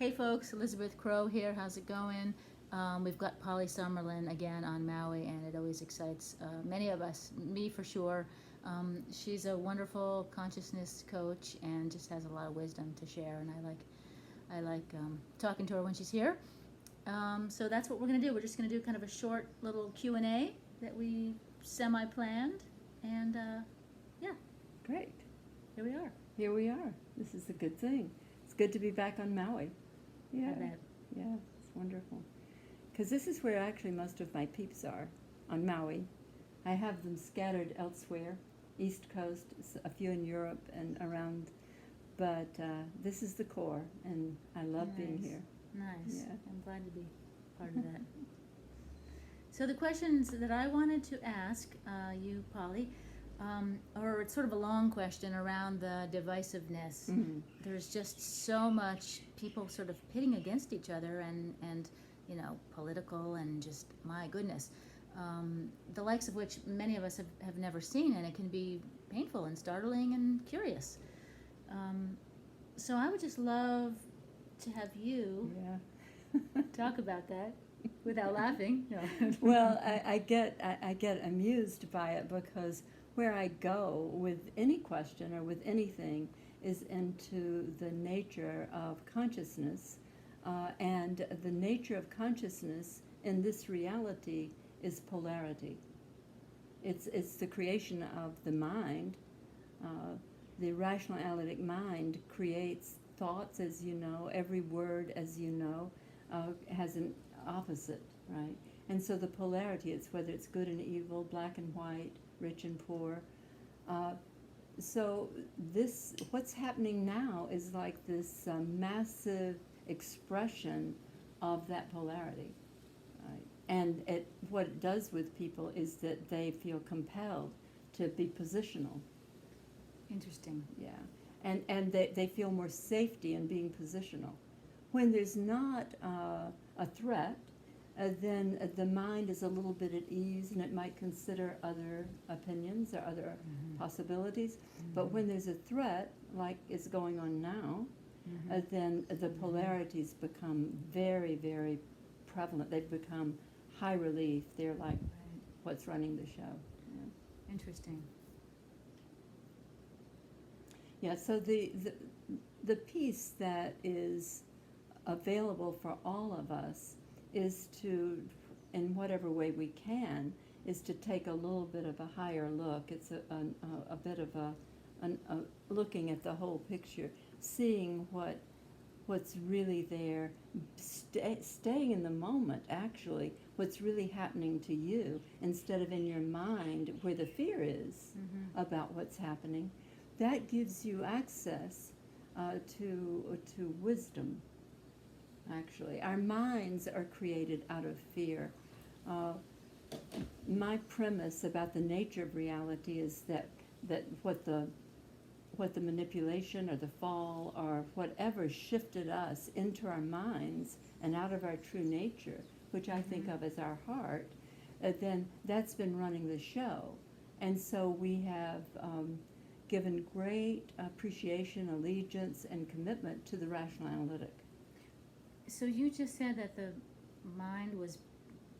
Hey folks, Elizabeth Crow here. How's it going? We've got Pali Summerlin again on Maui, and it always excites many of us, me for sure. She's a wonderful consciousness coach and just has a lot of wisdom to share, and I like talking to her when she's here. So that's what we're going to do. We're just going to do kind of a short little Q&A that we semi-planned, and yeah, Great. here we are. Here we are. This is a good thing. It's good to be back on Maui. Yeah. I bet. Yeah, it's wonderful. Because this is where actually most of my peeps are, on Maui. I have them scattered elsewhere, East Coast, a few in Europe and around. But this is the core, and I love being Nice. here. Nice. Yeah. I'm glad to be part of that. So the questions that I wanted to ask you, Polly, or it's sort of a long question around the divisiveness. Mhm. There's just so much people sort of pitting against each other, and political, and just my goodness, the likes of which many of us have never seen, and it can be painful and startling and curious. So I would just love to have you Yeah. talk about that without laughing. No. Well, I get amused by it because where I go with any question or with anything is into the nature of consciousness, and the nature of consciousness in this reality is polarity. It's the creation of the mind. The rational analytic mind creates thoughts, as you know. Every word, as you know, has an opposite, right? And so the polarity, it's whether it's good and evil, black and white, rich and poor. So this, what's happening now is like this massive expression of that polarity, right? And what it does with people is that they feel compelled to be positional. Interesting. Yeah, and they feel more safety in being positional. When there's not a threat, then the mind is a little bit at ease, and it might consider other opinions or other possibilities. But when there's a threat, like is going on now, then the polarities become very, very prevalent. They've become high relief. They're like Right. what's running the show. Yeah. Interesting. Yeah, so the piece that is available for all of us is to, in whatever way we can, is to take a little bit of a higher look. It's a bit of a looking at the whole picture, seeing what's really there, staying in the moment, actually, what's really happening to you, instead of in your mind where the fear is about what's happening. That gives you access to wisdom, actually. Our minds are created out of fear. My premise about the nature of reality is that what the manipulation or the fall or whatever shifted us into our minds and out of our true nature, which I think of as our heart, then that's been running the show. And so we have given great appreciation, allegiance, and commitment to the rational analytic. So you just said that the mind was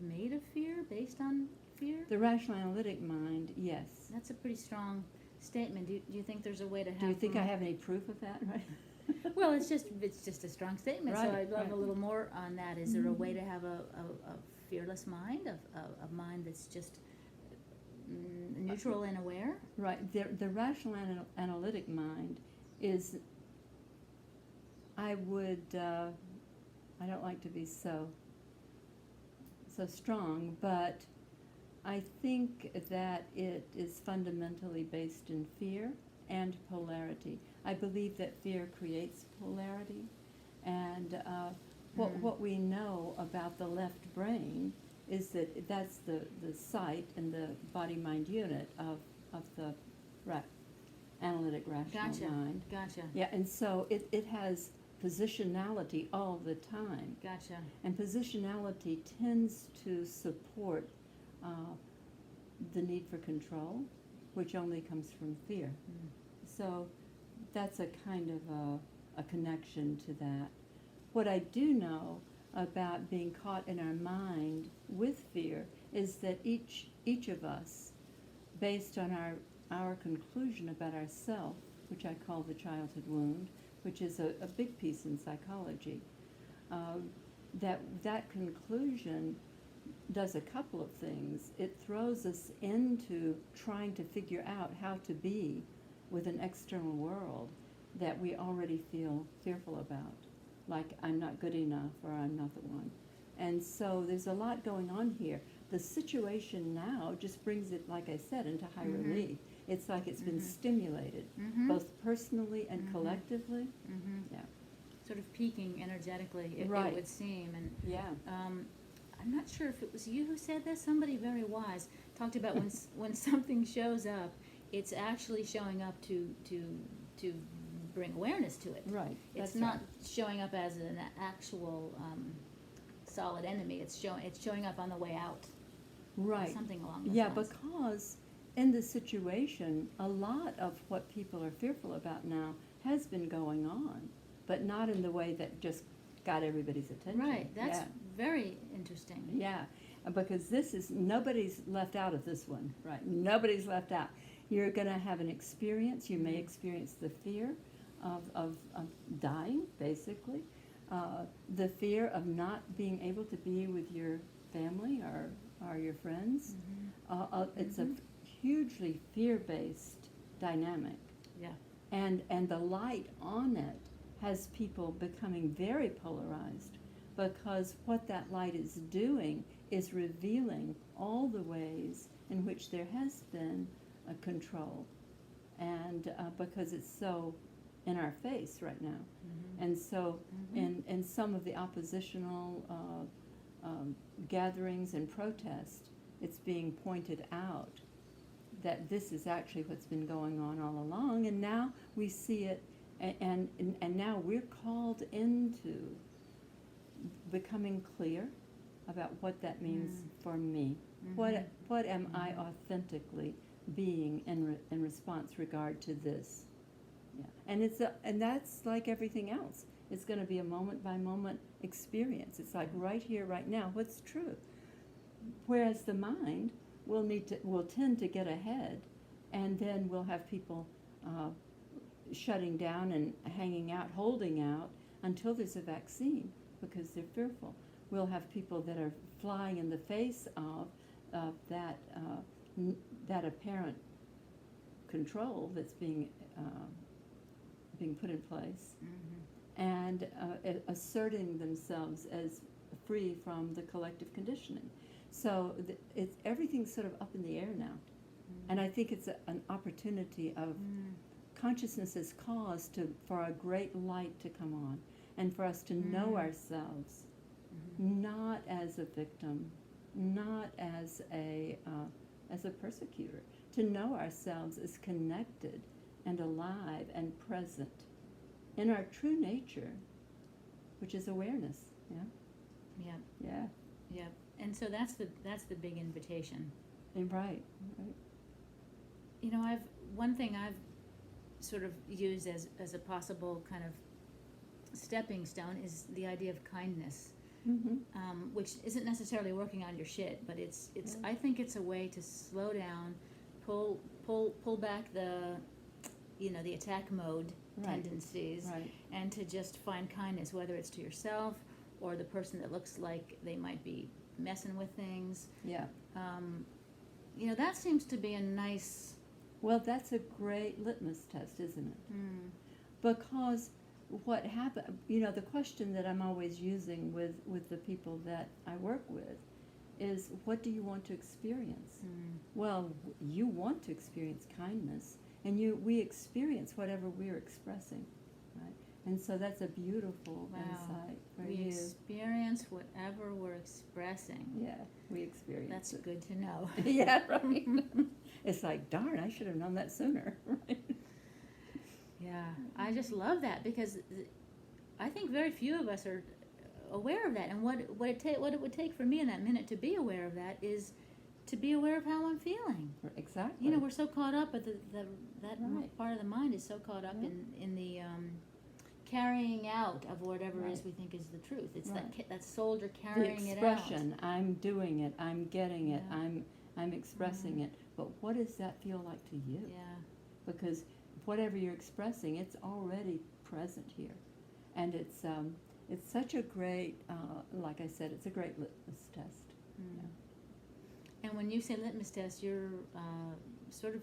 made of fear, based on fear? The rational analytic mind, yes. That's a pretty strong statement. Do you think there's a way to have... Do you think I have any proof of that? Right. Well, it's just a strong statement, so Right, I'd love right. a little more on that. Is there a way to have a fearless mind, a mind that's just neutral and aware? Right. The rational analytic mind is, I don't like to be so strong, but I think that it is fundamentally based in fear and polarity. I believe that fear creates polarity, and what we know about the left brain is that that's the site in the body-mind unit of the analytic rational mind. Gotcha. Yeah, and so it has positionality all the time. Gotcha. And positionality tends to support the need for control, which only comes from fear. So that's a kind of a connection to that. what I do know about being caught in our mind with fear is that each of us, based on our conclusion about ourself, which I call the childhood wound, which is a big piece in psychology, that conclusion does a couple of things. It throws us into trying to figure out how to be with an external world that we already feel fearful about, like I'm not good enough or I'm not the one. And so there's a lot going on here. The situation now just brings it, like I said, into high relief. It's like it's been stimulated, both personally and collectively. Yeah. Sort of peaking energetically, it Right. would seem. And Yeah. I'm not sure if it was you who said this. Somebody very wise talked about when something shows up, it's actually showing up to bring awareness to it. Right. It's That's not right. showing up as an actual solid enemy. It's showing up on the way out. Right. Something along those Yeah, lines. because in the situation, a lot of what people are fearful about now has been going on, but not in the way that just got everybody's attention. Right. That's Yeah. very interesting. Yeah, because this is, nobody's left out of this one, right? Nobody's left out. You're going to have an experience. You may experience the fear of dying, basically, the fear of not being able to be with your family or your friends. It's a hugely fear-based dynamic. Yeah. And the light on it has people becoming very polarized, because what that light is doing is revealing all the ways in which there has been a control, and because it's so in our face right now. And so in some of the oppositional gatherings and protests, it's being pointed out that this is actually what's been going on all along, and now we see it, and now we're called into becoming clear about what that means for me. What am I authentically being in response regard to this? Yeah. And that's like everything else. It's going to be a moment by moment experience. It's like right here, right now, what's true. Whereas the mind will tend to get ahead, and then we'll have people shutting down and hanging out, holding out until there's a vaccine, because they're fearful. We'll have people that are flying in the face of that apparent control that's being put in place, and asserting themselves as free from the collective conditioning. So everything's sort of up in the air now, and I think it's an opportunity of consciousness as cause for a great light to come on, and for us to know ourselves, not as a victim, not as a persecutor, to know ourselves as connected and alive and present in our true nature, which is awareness. Yeah. Yeah. Yeah. Yeah. And so that's the big invitation. Right. You know, one thing I've sort of used as a possible kind of stepping stone is the idea of kindness, which isn't necessarily working on your shit, but it's I think it's a way to slow down, pull back the attack mode tendencies, and to just find kindness, whether it's to yourself or the person that looks like they might be messing with things. Yeah. That seems to be a nice. Well, that's a great litmus test, isn't it? Because what happened, the question that I'm always using with the people that I work with is, what do you want to experience? Well, you want to experience kindness, and we experience whatever we're expressing, right? And so that's a beautiful insight for we you. Experience whatever we're expressing. Yeah, we experience That's it. good to know. Yeah, right. It's like, darn, I should have known that sooner. Yeah, I just love that, because I think very few of us are aware of that. And what it would take for me in that minute to be aware of that is to be aware of how I'm feeling. Exactly. We're so caught up, but that Right. part of the mind is so caught up in the carrying out of whatever it is Right. we think is the truth. It's Right. that soldier The carrying it out. expression, I'm doing it, I'm getting it, Yeah. I'm expressing it. But what does that feel like to you? Yeah. Because whatever you're expressing, it's already present here, and it's such a great, like I said, it's a great litmus test. Mm. Yeah. And when you say litmus test, you're sort of,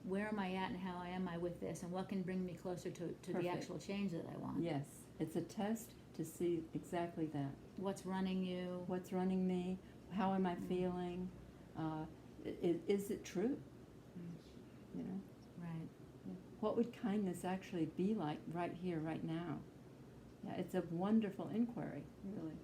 where am I at and how am I with this, and what can bring me closer to the Perfect. actual change that I want? Yes, it's a test to see exactly that. What's running you? What's running me? How am I feeling? Is it true? You know? Right. Yeah. What would kindness actually be like right here, right now? Yeah, it's a wonderful inquiry, really.